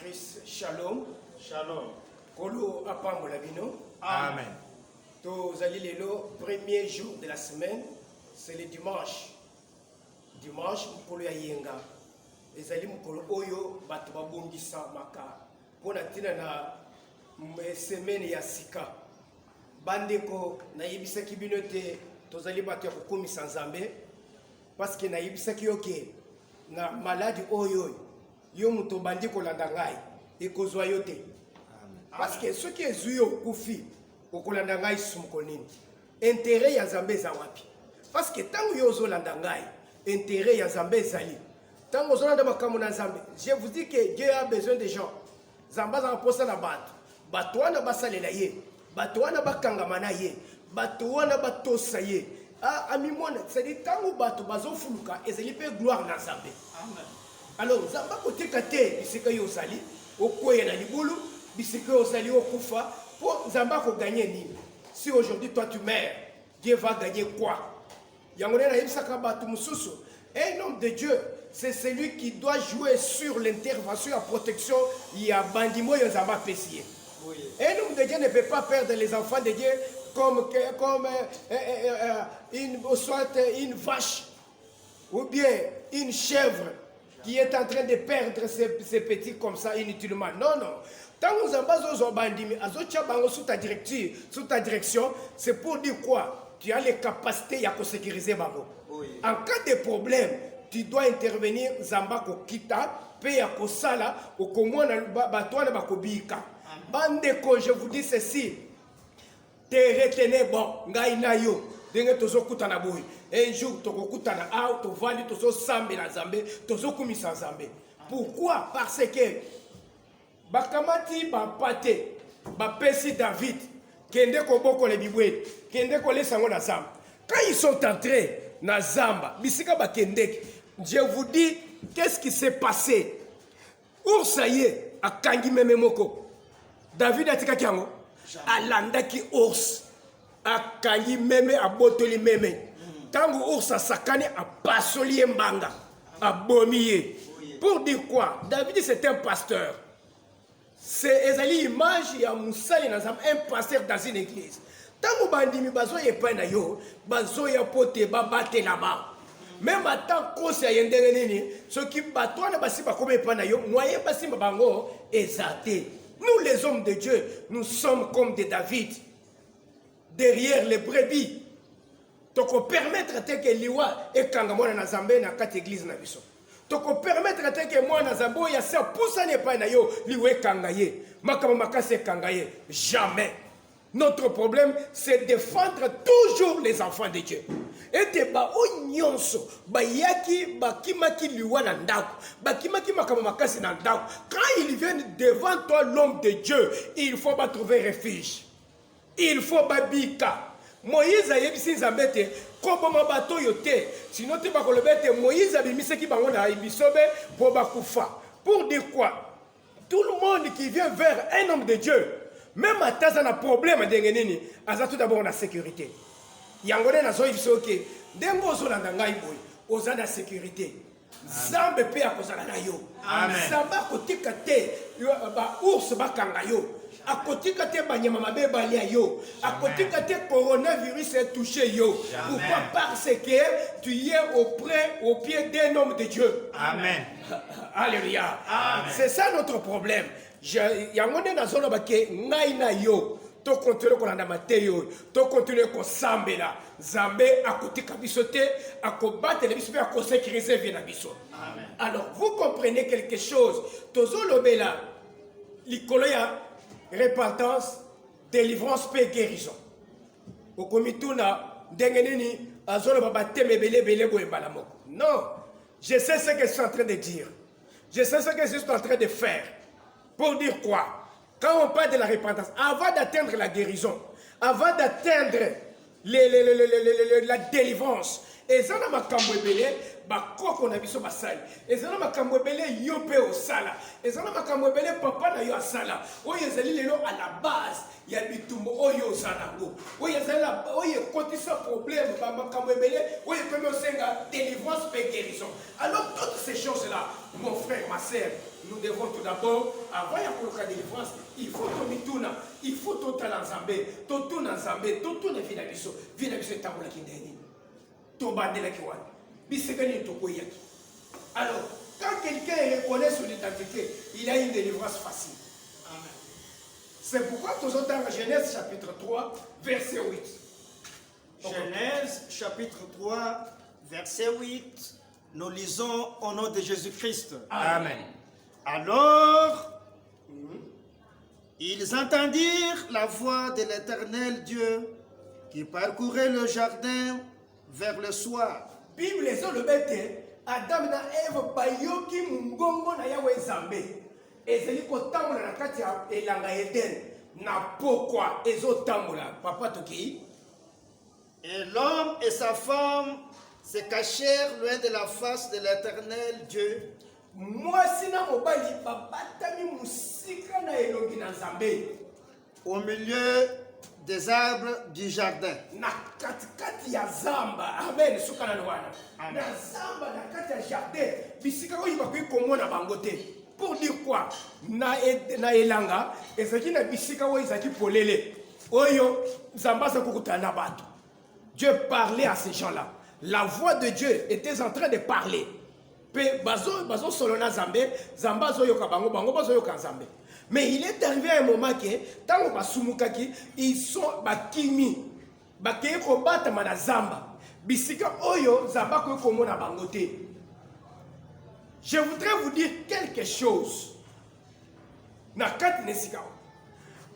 Christ, shalom. Shalom. Kolo apambola bino. Amen. Tous allez le premier jour de la semaine, c'est le dimanche. Dimanche, mukolo ya yenga. Ezali mukolo oyo bato babongisa maka. Pona tina na semaine ya sika. Bandeko na yebisaki bino te tozali bato ya kokomisa Nzambe parce que na yebisaki yoke na maladi oyo yo muto bandi kolanda ngai ekozwa yo te. Parce que ceux qui ezui yo kufi okolanda ngai sumuko nini. Intérêt ya Nzambe eza wapi? Parce que tango yo ozolanda ngai intérêt ya Nzambe ezali. Tango ozolanda makambo na Nzambe, je vous dis que Dieu a besoin de gens. Nzambe za posa na bato. Bato wana basalela ye. Bato wana bakangama na ye. Bato wana batosa ye. Ah, ami mwana, c'est-à-dire tango bato bazofuluka ezali pe gloire na Nzambe. Amen. Alors, Nzambe kotika te bisika yo sali, okoye na libulu, bisika yo sali okufa, pour Nzambe ko gagner nini? Si aujourd'hui toi tu meurs, Dieu va gagner quoi? Yangone na yebisaka bato mususu. Un homme de Dieu, c'est celui qui doit jouer sur l'intervention et la protection. Il y a bandimo yo Nzambe pesier. Un homme de Dieu ne peut pas perdre les enfants de Dieu comme soit une vache ou bien une chèvre qui est en train de perdre ses petits comme ça inutilement. Non, non. Tant que nous sous ta direction, c'est pour dire quoi? Tu as les capacités à sécuriser Bango. En cas de problème, tu dois intervenir Zamba ko kita, paye à Kosala, au Komona Batouana Bakobika. Bandeko, je vous dis ceci. Te retenez bon, ngaina yo. Denge tozo kutana boy. Un jour toko kutana out, to vali tozo sambe na Nzambe, tozo kumisa Nzambe. Pourquoi? Parce que bakamati ba pate, ba pesi David, kende ko boko le bibwe, kende ko le sango na Zamba. Quand ils sont entrés na Zamba, bisika ba kendek, je vous dis qu'est-ce qui s'est passé? Oursaye akangi meme moko. David a tika kiango, alanda ki ours, akangi meme abotoli meme. Tango ours a sakane a pasoli mbanga, a bomiye. Pour dire quoi? David c'est un pasteur. C'est ezali image ya musali na Nzambe, un pasteur dans une église. Tango bandimi bazo yepa na yo, bazo ya pote babate là-bas. Même à tant qu'on ya yendenge nini, ceux qui batouana basi ba comme yepa na yo, moyen basi bango exalté. Nous les hommes de Dieu, nous sommes comme des David, derrière les brebis. Donc permettre que liwa et kangamona na Nzambe na kat église na biso. Donc permettre que moi na Nzambe ya sa poussa ne pas na yo liwe kangaye. Makama makase kangaye. Jamais. Notre problème, c'est de défendre toujours les enfants de Dieu. Et te ba onyonso, ba yaki, ba kimaki liwa na ndako, ba kimaki makama makase na ndako. Quand ils viennent devant toi, l'homme de Dieu, il faut pas trouver refuge. Il faut pas bika. Moïse a yebisi Nzambe te, koboma bato yote. Sinon te ba kolobete Moïse a bimiseki bango na ibisobe pour bakufa. Pour dire quoi? Tout le monde qui vient vers un homme de Dieu, même à Taza na problème d'engenini, a tout d'abord la sécurité. Yangone na zo ibisoke, dengo zo na ngai boy, oza na sécurité. Zambe pe akozala na yo. Amen. Zamba kotika te, ba ours ba kanga yo. A kotika te banyama mabe balia yo. A kotika te coronavirus est touché yo. Pourquoi? Parce que tu es au pied d'un homme de Dieu. Amen. Alléluia. C'est ça notre problème. Yangone na zona bake ngai na yo. To continuer kolanda mateyo, to continuer ko sambela. Zambe akotika biso te, akobate biso pe akosécuriser vie na biso. Amen. Alors vous comprenez quelque chose. Tozo lobela likolo ya repentance, délivrance pe guérison. Okomituna dengenini azolo babate mebele bele bo embala moko. Non, je sais ce que je suis en train de dire. Je sais ce que je suis en train de faire. Pour dire quoi? Quand on parle de la repentance, avant d'atteindre la guérison, avant d'atteindre la délivrance, et ça n'a pas camouébélé, bah quoi qu'on a vu sur ma salle, et ça n'a pas camouébélé yopé au sala, et ça n'a pas camouébélé papa na yo à sala, où il y a les à la base, il y a du tout, où il y a sanango, où il y a là, où il y a côté ça problème, bah camouébélé, où il y a comme un délivrance et guérison. Alors toutes ces choses-là, mon frère, ma sœur, nous devons tout d'abord, avant de la délivrance, il faut tout mituna, il faut tout talanzambe, tout nanzambe, tout ne vina biso tambola kindeni. To bandela kiwani. Bisegani to koyaki. Alors, quand quelqu'un reconnaît son identité, il a une délivrance facile. Amen. C'est pourquoi nous sommes dans Genèse chapitre 3, verset 8. Genèse chapitre 3, verset 8. Nous lisons au nom de Jésus-Christ. Amen. Alors, ils entendirent la voix de l'Éternel Dieu qui parcourait le jardin vers le soir. Bible est le bête. Adam na Eve bayoki mungongo na yawe zambe. Ezeli ko tambola na kati ya elanga Eden. Na pokwa ezo tambola. Papa toki. Et l'homme et sa femme se cachèrent loin de la face de l'Éternel Dieu. Mwasi na mobali babatami musika na elongi na zambe. Au milieu des arbres du jardin. Na katikati ya zamba. Amen. Suka na wana. Na zamba na kati ya jardin. Bisika ko yiba ko komona bango te. Pour dire quoi? Na elanga ezaki na bisika wo ezaki polele. Oyo zamba sa kokutana bato. Dieu parlait à ces gens-là. La voix de Dieu était en train de parler. Pe bazo solona zambe, zamba zo yoka bango bango bazo yoka zambe. Mais il est arrivé à un moment que tant basumukaki, ils sont bakimi. Bakeye ko bata mana zamba. Bisika oyo zamba ko komona bango te. Je voudrais vous dire quelque chose. Nakati nesika.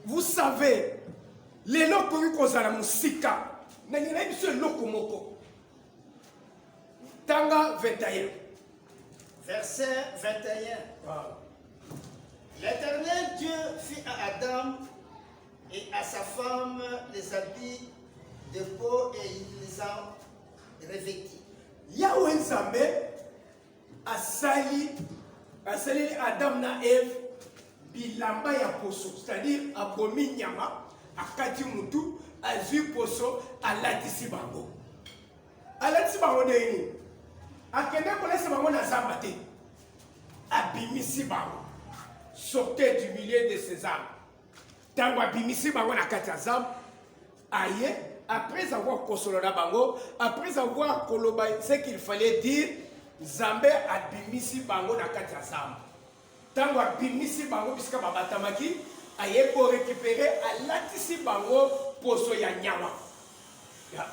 Vous savez, les loko ko zala musika. Nangina biso loko moko. Tanga 21. Verset 21. Wow. L'Éternel Dieu fit à Adam et à sa femme les habits de peau et il les a revêtis. Yahweh Nzambe asali Adam na Eve bilamba ya poso, c'est-à-dire abomi nyama akati mutu azui poso alatisi bango. Alatisi bango nini? Akende kolesa bango na zamba te. Abimisi bango. Sortez du milieu de ces âmes. Tango abimisi bango na kati ya zamba. Aye, après avoir consolé bango, après avoir koloba ce qu'il fallait dire, Zambé abimisi bango na kati ya zamba. Tango abimisi bango bisika babatamaki, aye ko récupérer alatisi bango poso ya nyama.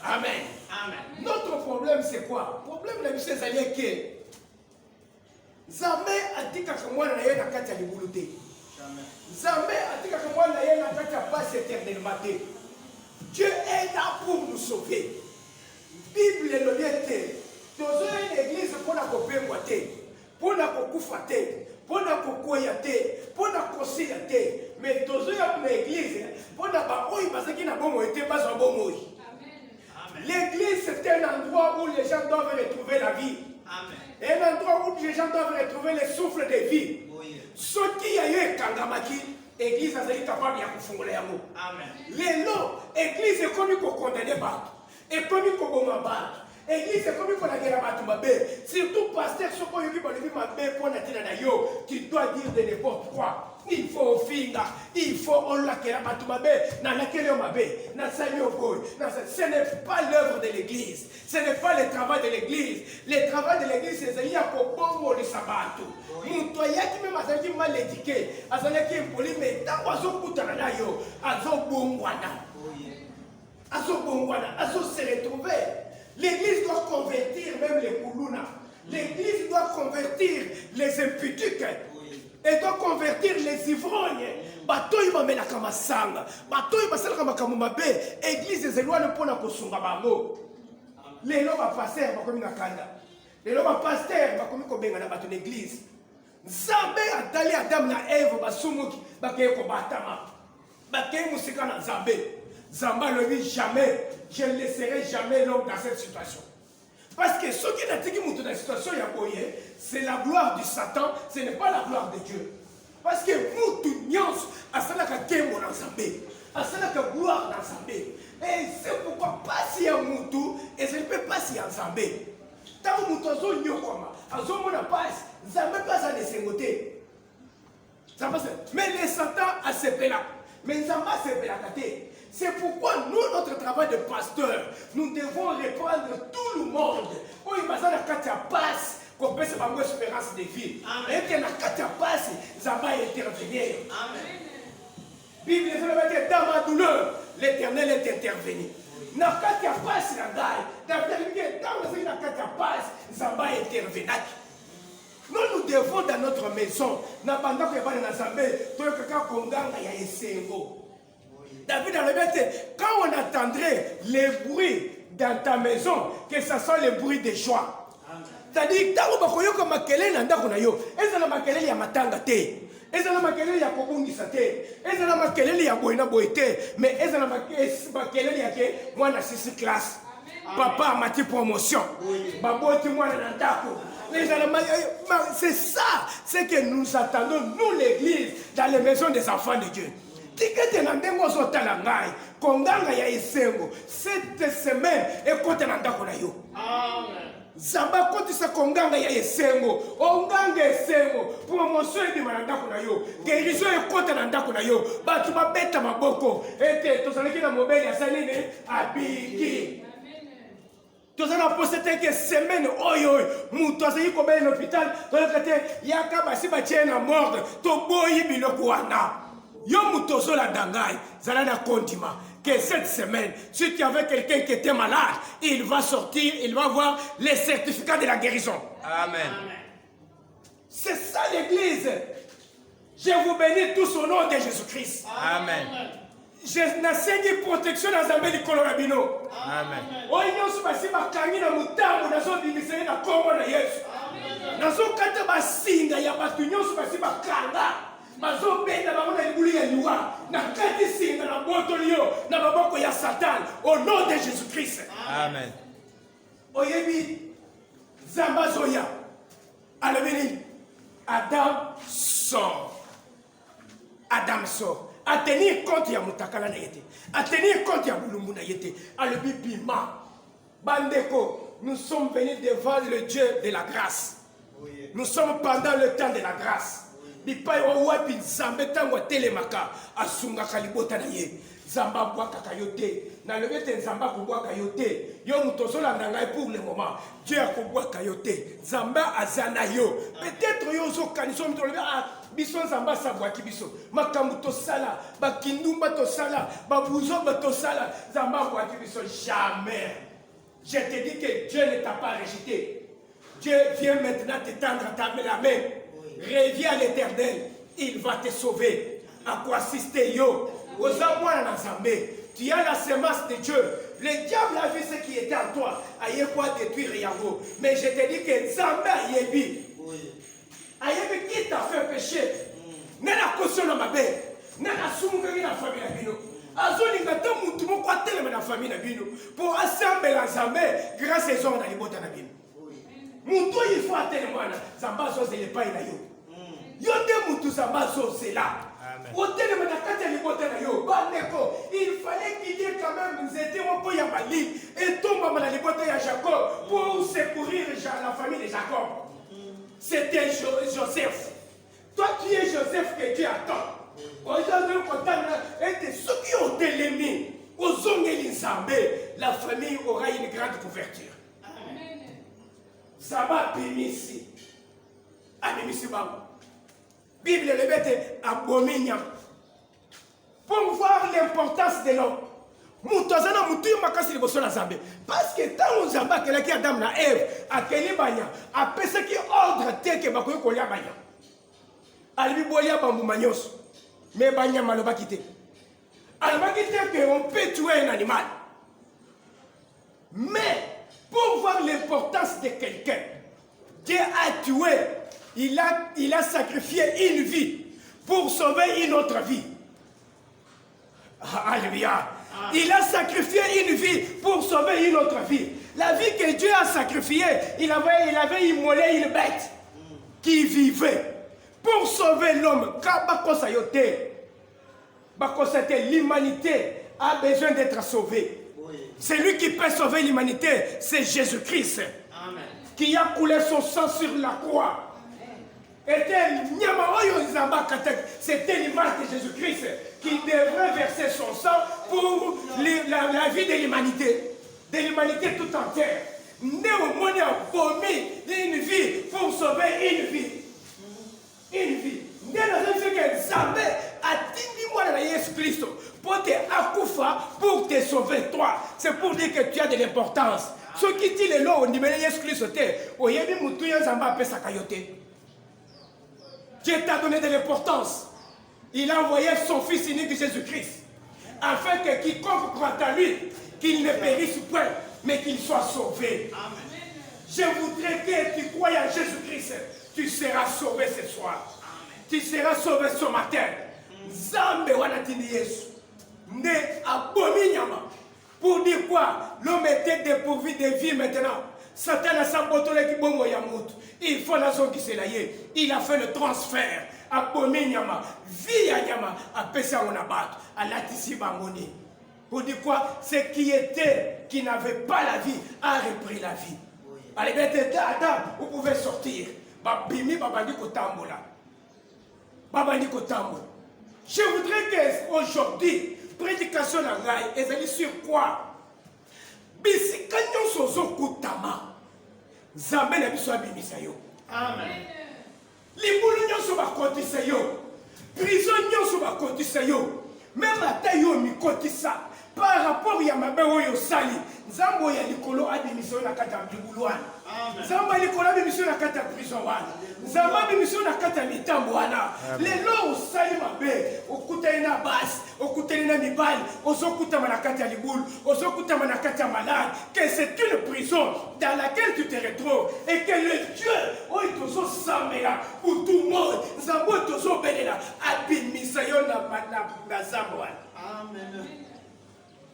Amen. Amen. Notre problème c'est quoi? Le problème de c'est allié que Zambé a dit que moi na ye na kati ya libulu te. Jamais. Zambé a dit que moi na ye na kati ya passe éternellement te. Dieu est là pour nous sauver. Bible est le bien te. Dans une église pour la kopengwa te, pour la kokufa te, pour la kokoya te, pour la kosila te. Mais dans une église pour la baoui parce qu'il n'a pas bon été pas un bon mot. L'église, c'est un endroit où les gens doivent retrouver la vie. Amen. Un endroit où les gens doivent retrouver le souffle de vie. Ce qui a eu Kangamaki, l'église a été capable de faire yango. Amen. L'élo, l'église est comme qu'on condamne Bato. Et comme qu'on bombe Bato. L'église est comme qu'on a guerre Bato Mabé. Surtout pasteur, ce qu'on a dit Mabé pour la yo, tu dois dire de n'importe quoi. Il faut finga, il faut on la kera batumabé, na la kera mabé, na salio boy. Ce n'est pas l'œuvre de l'église, ce n'est pas le travail de l'église. Le travail de l'église c'est il y a pour bongo le sabbat. Montoya qui même azaki mal éduqué, azaki impoli mais tant azo kutana na yo, azo bongwana. Azo bongwana, azo se retrouver. L'église doit convertir même les koulouna. L'église doit convertir les impudiques. Et doit convertir les ivrognes. Batoy mamela kama sanga. Batoy basala kama kamumabe. Église des éloignes pour na kosunga bango. Les lois pasteur bakomi na kanda. Les lois pasteur bakomi ko benga na bato l'église. Nzambe atali Adam na Eve basumuki bakeye ko batama. Bakeye musika na Nzambe. Nzamba le dit jamais, je ne laisserai jamais l'homme dans cette situation. Parce que ce qui n'a pas dans la situation, c'est la gloire du Satan, ce n'est pas la gloire de Dieu. Parce que nous, tout le monde, à cela que Dieu dans Zambé, à cela que gloire dans Zambé. Et c'est pourquoi pas si un moutou, et je ne peux pas si un Zambé. Tant que nous sommes en Nyokoma, à Zomona passe, Zambé passe à des sengotés. Mais les Satan a ses là. Mais Zamba a ses là. C'est pourquoi nous, notre travail de pasteur, nous devons répandre tout le monde. Oh, il m'a dit que passe, qu'on peut se faire une espérance de vie. Et que la passe, Zamba intervenir. Amen. Bible dit que dans ma douleur, l'Éternel est intervenu. Na katia passe la gaille. Dans la katia passe, Zamba intervenu. Nous devons dans notre maison, David a répété, quand on entendrait les bruits dans ta maison, que ce soit les bruits de joie. C'est-à-dire, quand on a comme makelele na ndako na yo, ezala makelele ya matanga te, ezala makelele ya kobungisa te, ezala makelele ya boyina boyete, mais ezala makelele ya ke mwana sisi classe. Papa m'a promotion. Baboti mwana na ndako. C'est ça, c'est que nous attendons, nous l'église, dans les maisons des enfants de Dieu. Tikete na ndengo zota na ngai, konganga ya esengo, cette semaine, ekote na ndako na yo. Amen. Zamba koti sa konganga ya esengo, onganga esengo, promotion ebima na ndako na yo, guérison ekote na ndako na yo, batu babeta maboko, ete tozalaki na mobeli ya sanine, abiki. Tous les postes que semaine oyo mutu azali ko bela l'hôpital to kate yaka basi ba tiena morgue to boyi biloko wana yo mutu zola dangai zala na condiment que cette semaine si tu avais quelqu'un qui était malade il va sortir il va avoir les certificats de la guérison. Amen. C'est ça l'église. Je vous bénis tous au nom de Jésus-Christ. Amen. Je n'ai protection dans un bel Colorabino. Amen. Oh, nous sommes passés par Kamina Moutamou, nous sommes divisés dans le Congo de Yesu. Nous sommes quatre bassinga, il y a pas de nous sommes passés par Kanga. Nous sommes bien dans la boule de Noua. Nous sommes quatre singa dans le Botolio, dans le Boko ya Satan, au nom de Jésus-Christ. Amen. Oyebi, Zamba Zoya, Alabini, Adam sort. Adam sort. À tenir compte ya mutakala na yete, à tenir compte ya bulumbu na yete, à le bibima. Bandeko, nous sommes venus devant le Dieu de la grâce. Nous sommes pendant le temps de la grâce. Bipai wa wapi nzambe tango telemaka asunga kalibota na ye. Zamba bwaka kayote. Na le bete nzamba kubwaka yote. Yo mutozola ndangai pour le moment. Dieu a kubwaka yote. Zamba azana yo. Peut-être yo zo kaniso mtolebe biso nzamba sabwaki biso. Makambu to sala, bakindumba to sala, babuzo to sala, zamba bwaki biso jamais. Je te dis que Dieu ne t'a pas rejeté. Dieu vient maintenant te tendre la main. Reviens à l'Éternel, il va te sauver. À quoi assister yo? Tu as la semence de Dieu. Le diable a vu ce qui était en toi. Aïe quoi détruire Yango. Mais je te dis que Zamba Yebi. Aïe qui t'a fait pécher. N'a la caution dans ma belle. N'a la soumouka dans la famille à Bino. Azoni ngata mutumo kwa tele na famille na Bino. Pour assembler la Zambé grâce aux hommes dans les bottes na Bino. Mutu il faut attendre moi. Zamba zo c'est pas ina yo. Yo de mutu Zamba zo c'est là. Il fallait qu'il y ait quand même et tombe dans les bottes de Jacob pour secourir la famille de Jacob. C'était Joseph. Toi tu es Joseph que Dieu attend. Et ceux qui ont été l'ennemi, la famille aura une grande couverture. Ça va Bémissi. Bémissi Babo. Bible le bête abominable. Pour voir l'importance de l'homme. Moutazana moutou makasi liboso na Zambé. Parce que tant on Zamba que qui Adam na Ève a keli banya a pesé qui ordre te que bakoy kolia banya. Albi bolia bambu manyos. Mais banya maloba kité. Alba kité que on peut tuer un animal. Mais pour voir l'importance de quelqu'un, Dieu a tué. Il a sacrifié une vie pour sauver une autre vie. Alléluia. Il a sacrifié une vie pour sauver une autre vie. La vie que Dieu a sacrifiée, il avait immolé une bête qui vivait pour sauver l'homme. L'humanité a besoin d'être sauvée. C'est lui qui peut sauver l'humanité, c'est Jésus-Christ qui a coulé son sang sur la croix. C'était l'image de Jésus-Christ qui devrait verser son sang pour la vie de l'humanité tout entière. Néanmoins, il a promis une vie pour sauver une vie. Une vie. Jésus-Christ pour te sauver toi. C'est pour dire que tu as de l'importance. Ce qui dit le lot, Jésus-Christ, Dieu t'a donné de l'importance. Il a envoyé son Fils unique Jésus-Christ, afin que quiconque croit à lui, qu'il ne périsse point, mais qu'il soit sauvé. Amen. Je voudrais que tu crois en Jésus-Christ, tu seras sauvé ce soir. Amen. Tu seras sauvé ce matin. Zambe wanatini Yesu. Ne abominyama. Pour dire quoi? L'homme était dépourvu de vie maintenant. Satan a s'embotolé qui bon yamout. Il faut la zone qui s'est laillée. Il a fait le transfert. Abominyama. Vie à Nyama. A Pessa on abat. A Latisi Bangoni. Pour dire quoi? Ce qui n'avait pas la vie a repris la vie. Allez, Adam, vous pouvez sortir. Babimi, Babandi Kotambola. Babandi Kotambola. Je voudrais qu'aujourd'hui, prédication à Rai, et elle sur quoi? Bisikanyo sozo kutama. Zambe na biso abimisa yo. Amen. Libulu nyoso bakotisa yo. Prison nyoso bakotisa yo. Même ata yo mikotisa. Par rapport à ma belle oyo sali, Zambo ya likolo admission na kata mbibuluana. Zambo ya likolo admission na kata prison wana. Zambo admission na kata mitambo wana. Lelo sali mabe, okuta ina bas, okuta ina mibali, ozokuta manakata ya libulu, ozokuta manakata ya malade, que c'est une prison dans laquelle tu te retrouves et que le Dieu oyo tozo samela pour tout le monde. Zambo tozo belela admission na Zambo wana. Amen.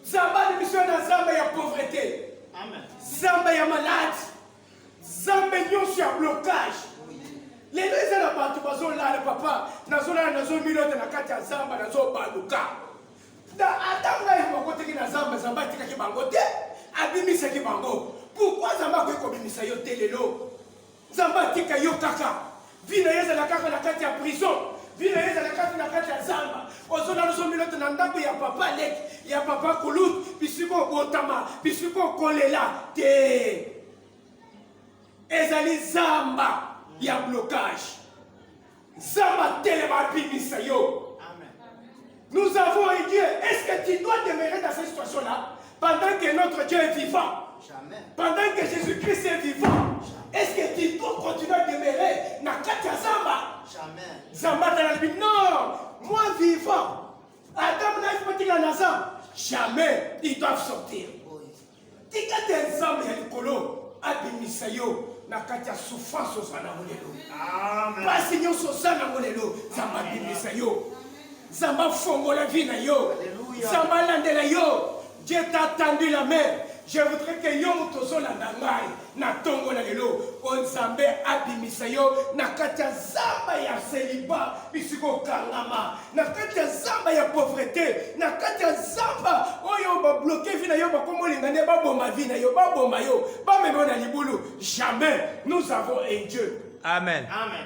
Zamba de mission na Zamba ya pauvreté. Amen. Zamba ya malade. Zamba nyonso ya blocage. Les deux ans na batu bazo la le papa nazo milote na kati ya Zamba nazo baluka. Da Adam na yo kote ki na Zamba tika ki bango te. Abimisa ki bango. Pourquoi Zamba ko bimisa yo te lelo? Zamba tika yo kaka. Vina yeza na kaka na kati ya prison. Vina yeza na kati ya Zamba. Ozona nazo milote na ndako ya papa lek. Ya papa kulut, bisiko botama, bisiko kolela te. Ezali Zamba ya blocage. Zamba telema bimisa yo. Amen. Nous avons un Dieu. Est-ce que tu dois demeurer dans cette situation-là pendant que notre Dieu est vivant? Jamais. Pendant que Jésus-Christ est vivant. Est-ce que tu dois continuer à demeurer dans Katia Zamba? Jamais. Zamba dans la Bible. Non, moi vivant. Adam n'a pas dit la jamais ils doivent sortir. Tika des hommes et les colos, abimisayo, nakatia souffrance au sana molelo. Amen. Pas signon au sana molelo, zamba abimisayo. Zamba fongo la vie na yo. Zamba landela yo. Dieu t'a tendu la main. Je voudrais que yo tozo la nangai na tongo na lelo o Zambe abimisa yo na katia Zamba ya célibat bisiko kangama na katia Zamba ya pauvreté na katia Zamba oyo ba bloquer vie na yo ba komo lingane ba boma vie na yo ba boma yo ba meme na libulu. Jamais nous avons un Dieu. Amen. Amen.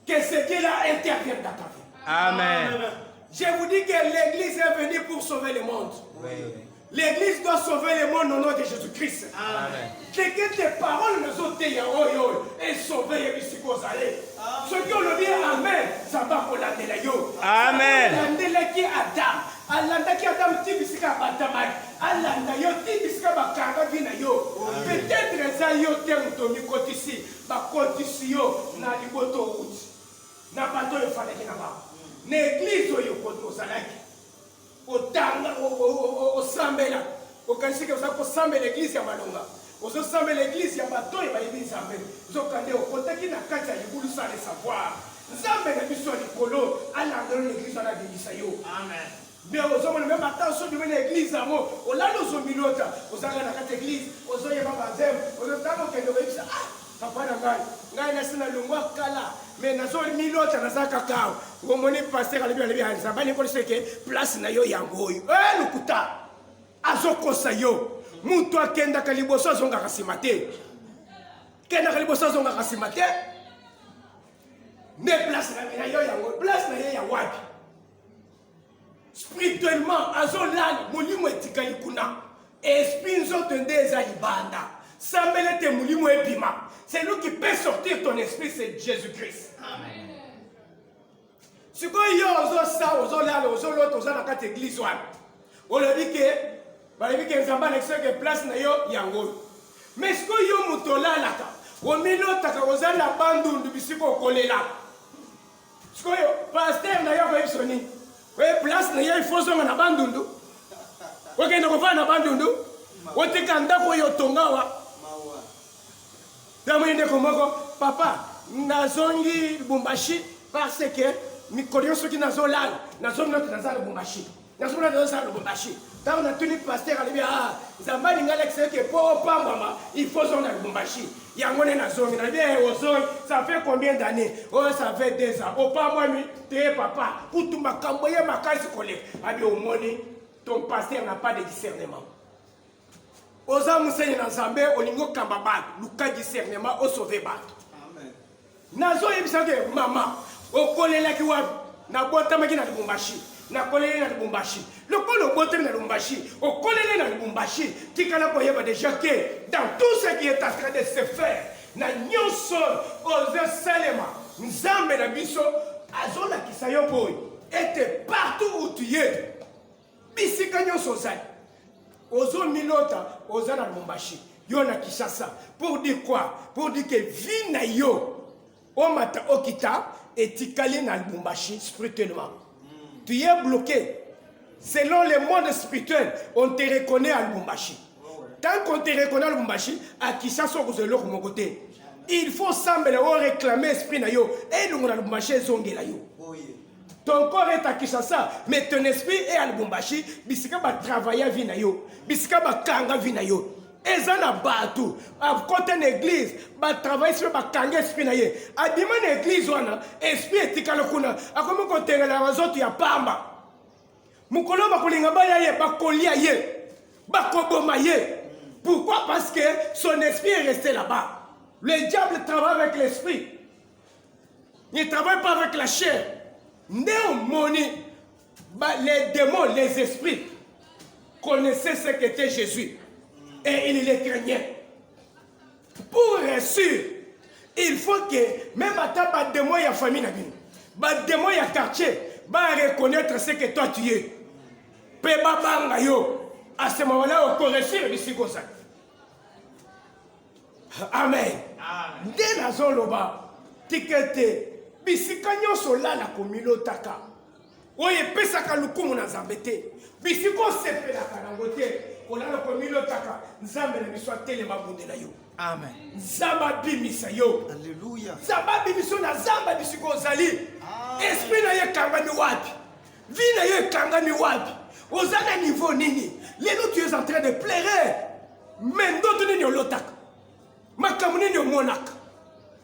Que ce Dieu-là intervienne dans ta vie. Amen. Amen. Je vous dis que l'église est venue pour sauver le monde. Oui. L'église doit sauver le monde au nom de Jésus-Christ. Amen. Que tes paroles nous ont été et sauver les psychosales. Ce qui ont le bien, Amen. Ça va pour l'andela yo. Amen. L'andela qui Adam. Alanda qui Adam tibisika batamak. Alanda yo tibisika bakanga vina yo. Peut-être ça yo terme kotisi. Ba kotisi yo na liboto route. Na bato yo fallait na ba. L'église yo koto salaki. Au Sambela, au Kansi, au Sambela, l'église ya Malonga, au Sambela, l'église ya Bato et l'église Zambé, au Kandé, au Kotaki, na Katia, il voulu ça le savoir. Zambé, la mission du Kolo, à l'endroit de l'église à la Bénissayo. Amen. Mais aux hommes, même attention de l'église à moi, au lalo Zomilota, aux Agana église, aux Oyama Bazem, aux Otamo qui nous ah, papa n'a n'a lungwa kala. Mais nazo milota nazaka kao ngomoni pasteur alibi zabani ko seke place na yo yango yo lukuta azokosa yo mutu akenda kaliboso zonga kasimate kenda kaliboso zonga kasimate ne place na yo yango place na ye ya wapi spirituellement azolala molimo etikali kuna esprit nzoto nde eza libanda sambele te molimo ebima c'est lui qui peut sortir ton esprit c'est Jésus-Christ. Amen. Sikoyo ozosa ozolala ozolota oza na kati église wana olobi ke nzambe alekisa ke place na yo yango mais sikoyo moto olalaka omilotaka oza na bandundu bisiko okolela sikoyo paster na yo koyebiso nini oye place na yo ifo zonga na bandundu okende kofaa na bandundu otika ndako oyo otongawa ndamwendeko moko papa nazongi Lubumbashi parce que mikolo nyonso soki nazolala nazongi note naza Lubumbashi nazongi note naza Lubumbashi ntango natuni paster alobi nzambe alingi alekisa ke mpo opambwama il faut zonga na Lubumbashi yango nde nazongi nalobi ozongi ça fait combien d'années oh ça fait 2 ans opambwami te papa kutu makambo ye makasi koleka abi omoni ton pasteur n'a pas de discernement oza museni na nzambe olingi okamba bato luka discernement osauve bato nazoyebisa ke mama okolelaki wapi nabotamaki na Lubumbashi nakoleli na Lubumbashi lokolo obotami na Lubumbashi okoleli na Lubumbashi tikala koyeba déjà que dans tout ce qui est en train de se faire na nyonso ozosalema nzambe na biso azolakisa yo boye ete partout où tu es bisika nyonso ozali ozomilota oza na Lubumbashi yo na Kinshasa pour dire quoi pour dire que vie na yo omata okita etikali na Lubumbashi spirituellement tu es bloqué selon le monde spirituel on te reconnaît à Lubumbashi tant qu'on te reconnaît à Lubumbashi à Kinshasa okozelo ko mokote il faut sambela o réclamer esprit na yo et lungu na Lubumbashi ezongela yo ton corps est à Kinshasa, mais ton esprit est à Lubumbashi. Bisika va travailler à Vinayo. Bisika va kanga Vinayo. Ezana batu. À côté de l'église, va travailler sur va kanga esprit naye. À dimanche l'église wana, esprit etika lokuna. À comme côté la razotu ya pamba. Mukolo ba kolinga ba ye, ba kolia ye, ba koboma ye. Pourquoi? Parce que son esprit est resté là-bas. Le diable travaille avec l'esprit. Il ne travaille pas avec la chair. Néomoni, les démons, les esprits connaissaient ce qu'était Jésus et ils les craignaient. Pour réussir, il faut que même à ta démon, il y a famille, il démon, il y a quartier, va reconnaître ce que toi tu es. Peba banga yo, à ce moment-là, on peut réussir ici comme ça. Amen. Dès la zone là-bas, tikete. Bisika nyonso lala komilotaka oye pesaka lukumu na nzambe te bisika osepelaka nango te kolala komilotaka nzambe na biso atelema bunde na yo amen nzambe abimisa yo alleluya nzambe abimiso na nzambe bisika ozali esprit na ye ekangami wapi vie na ye ekangami wapi oza na niveau nini lelo tu es en train de pleurer mais ndoto nini olotaka makambo nini omonaka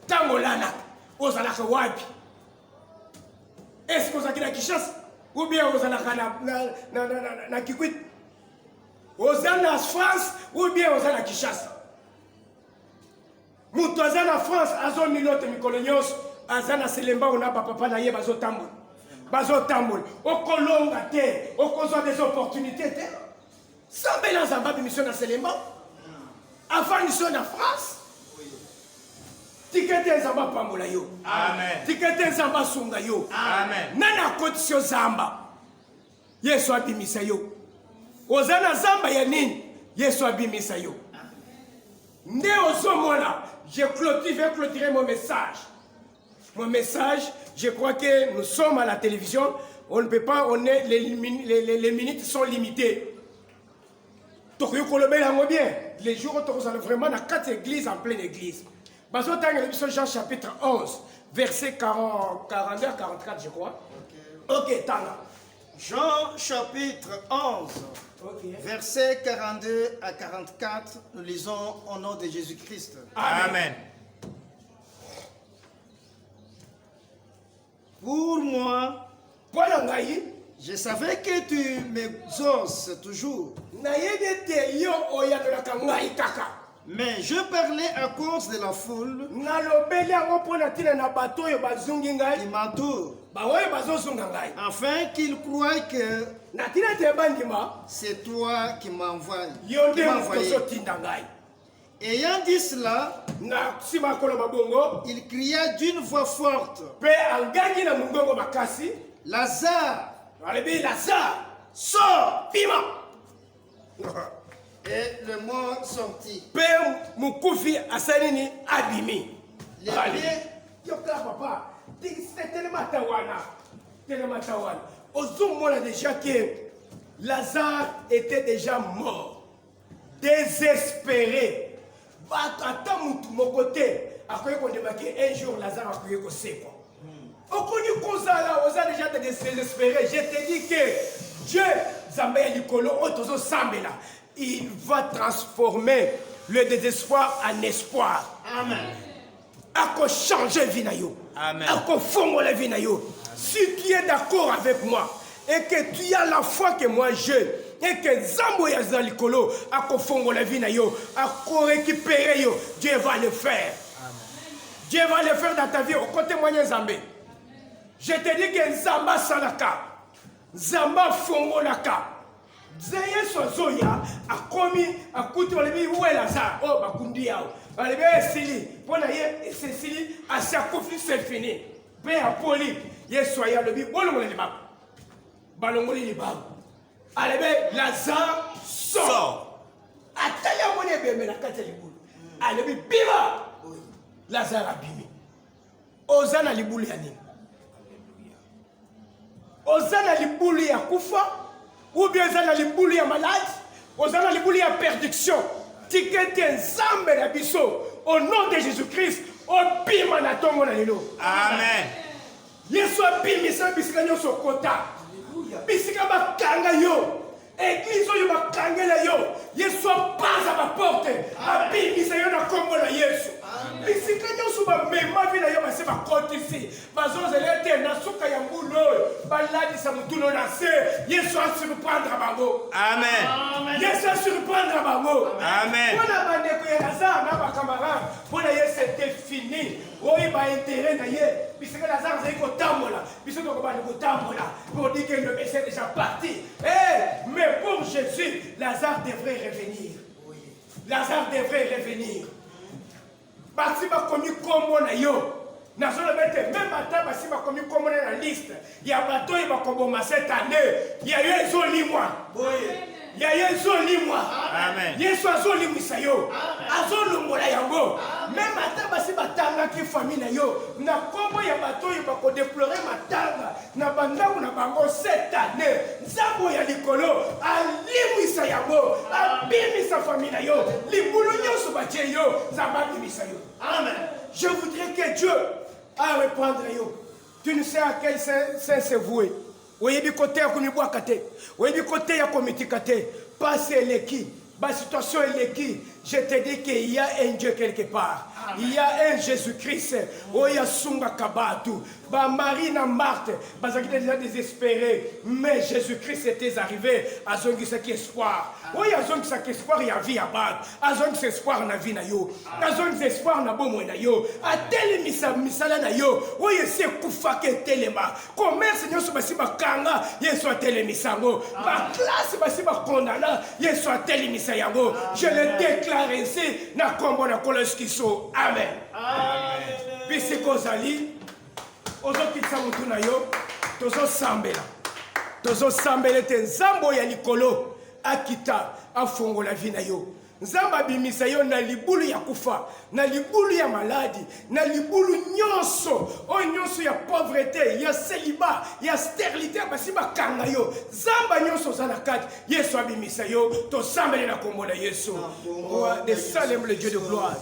ntango olalaka ozalaka wapi est-ce que ozalaki na Kinshasa ou bien ozalaka na Kikwit oza na France ou bien oza na Kinshasa moto aza na France azomilote mikolo nyonso aza na selemba ona bapapa na ye bazotambola okolonga te okozwa des opportunités te sambela nzambe abimisio na selemba afandisio na France tikete nzamba pambola yo amen tikete nzamba sunga yo amen nana kotisi zamba Yesu abimisa yo ozana zamba ya nini Yesu abimisa yo nde ozomona je vais clôturer mon message je crois que nous sommes à la télévision on ne peut pas les minutes sont limitées tokoyo kolobela ngo bien les jours où tu vraiment dans 4 églises en pleine église. Jean chapitre 11, verset 42 à 44, je crois. Ok, Tana. Jean chapitre 11, verset 42 à 44, nous lisons au nom de Jésus-Christ. Amen. Pour moi, je savais que tu m'exauces toujours. Mais je parlais à cause de la foule nalobeli yango mpo na ntina na bato oyo bazungi ngai qui m'entoure, baoyo bazozunga ngai afin qu'ils croient que na ntina ete bandima c'est toi qui m'envoies. yo nde tozotinda ngai. Ayant dit cela, Na nsima koloba bongo il cria d'une voix forte, mpe angangi na mongongo makasi Lazare, alobi lazare sors bima. et le mort sortit. mpe mokufi asali nini abimi. Les Allez. pieds, Yokala papa telema ta wana ozomona déjà que Lazare était déjà mort, désespéré. Bato ata mutu moko te akoki kondimaki un jour Lazare akoki kosekwa. Okoni kozala oza déjà désespéré. Je te dis que Dieu Nzambe ya likolo oyo tozosambela, il va transformer le désespoir en espoir. Amen. Ako changer vie na yo. Amen. Ako fongola vie na yo. Si tu es d'accord avec moi et que tu as la foi que moi j'ai, et que Zambo ya likolo ako fongola vie na yo, ako récupérer yo, Dieu va le faire. Amen. Dieu va le faire dans ta vie. Au côté moyen Zambé. Je te dis que Zamba salaka, Zamba fongolaka. Zeye sozoya akomi akuti walebi uwe Lazare. Oh bakundi yao. Walebi esili. Pona ye esili asiakufi c'est fini. Pe apoli. Yesu ya lebi bolongole libabu. Balongole libabu. Alebe Lazare sort. Ataya mone bembe na kati libulu. Alebi bima. Lazare abimi. Ozana libulu ya nini? Ozana libulu ya kufa, ou bien ozana libulu ya malade, ozana libulu ya perdiction. Tikete nzambe na biso, au nom de Jésus-Christ, obima na tongo na lelo. Amen. Yesu abimisa bisika nyonso kota. Bisika bakanga yo. Église oyo bakangela yo. Yesu apaza ba porte. Abimisa yo na kombo na Yesu. Bisika nyonso bamema vi na yo base bakotisi. Bazozela te na suka ya mbulo. Baladisa mutuno na se. Yesu asurprendre bango. Amen. Yesu asurprendre bango. Amen. Pona bandeko ya Lazare na bacamarade. Pona ye c'était fini. Oyi ba intérêt na ye. Bisika Lazare zai kotambola. Bisika tokobanda kotambola. Pour dire que le Messie est déjà parti. Mais pour Jésus, Lazare devrait revenir. Lazare devrait revenir. Basi bakomi kombo na yo. Nazona bete même ata basi bakomi kombo na liste. Ya bato yi bakoboma cette année. Ya yo ezolimwa. Ya yo ezolimwa. Amen. Yesu azolimwisa yo. Azolongola yango. Même ata basi batanga ki famille na yo. Na kombo ya bato yi bakodéplorer matanga. Na bandangu na bango cette année. Nzambo ya likolo alimwisa yango. Abimisa famille na yo. Libulu nyonso batie yo. Nzambo abimisa yo. Amen. Je voudrais que Dieu a répondre yo. Tu ne sais à quel saint se vouer. Oyebi côté ya komibwaka te. Oyebi côté ya komitika te. Passe leki. Ba situation leki. Je te dis qu'il y a un Dieu quelque part. Il y a un Jésus-Christ. Oya sunga kabatu. Ba Marie na Marthe. Bazaki déjà désespéré. Mais Jésus-Christ était arrivé. Azongi sa espoir. Oya azongi sa espoir ya vie abad. Azongi sa espoir na vie na yo. Azongi sa espoir na bomo na yo. Ateli misala na yo. Oya se kufake telema. Commerce nyoso basi bakanga. Yesu ateli misango. Ba classe basi bakondana. Yesu ateli misayango. Je le déclare ici na kombo na koloskiso. Amen. Amen. Bisiko zali. Ozokitisa mutu na yo. Tozo sambela. Tozo sambela te nzambo ya likolo. Akita afongola vie na yo. Nzamba abimisa yo na libulu ya kufa, na libulu ya maladi, na libulu nyonso, o nyonso ya pauvreté, ya célibat, ya stérilité basi bakanga yo. Nzamba nyonso za na kati, Yesu abimisa yo, to sambela na kombo na Yesu. Roi de Salem, le Dieu de gloire.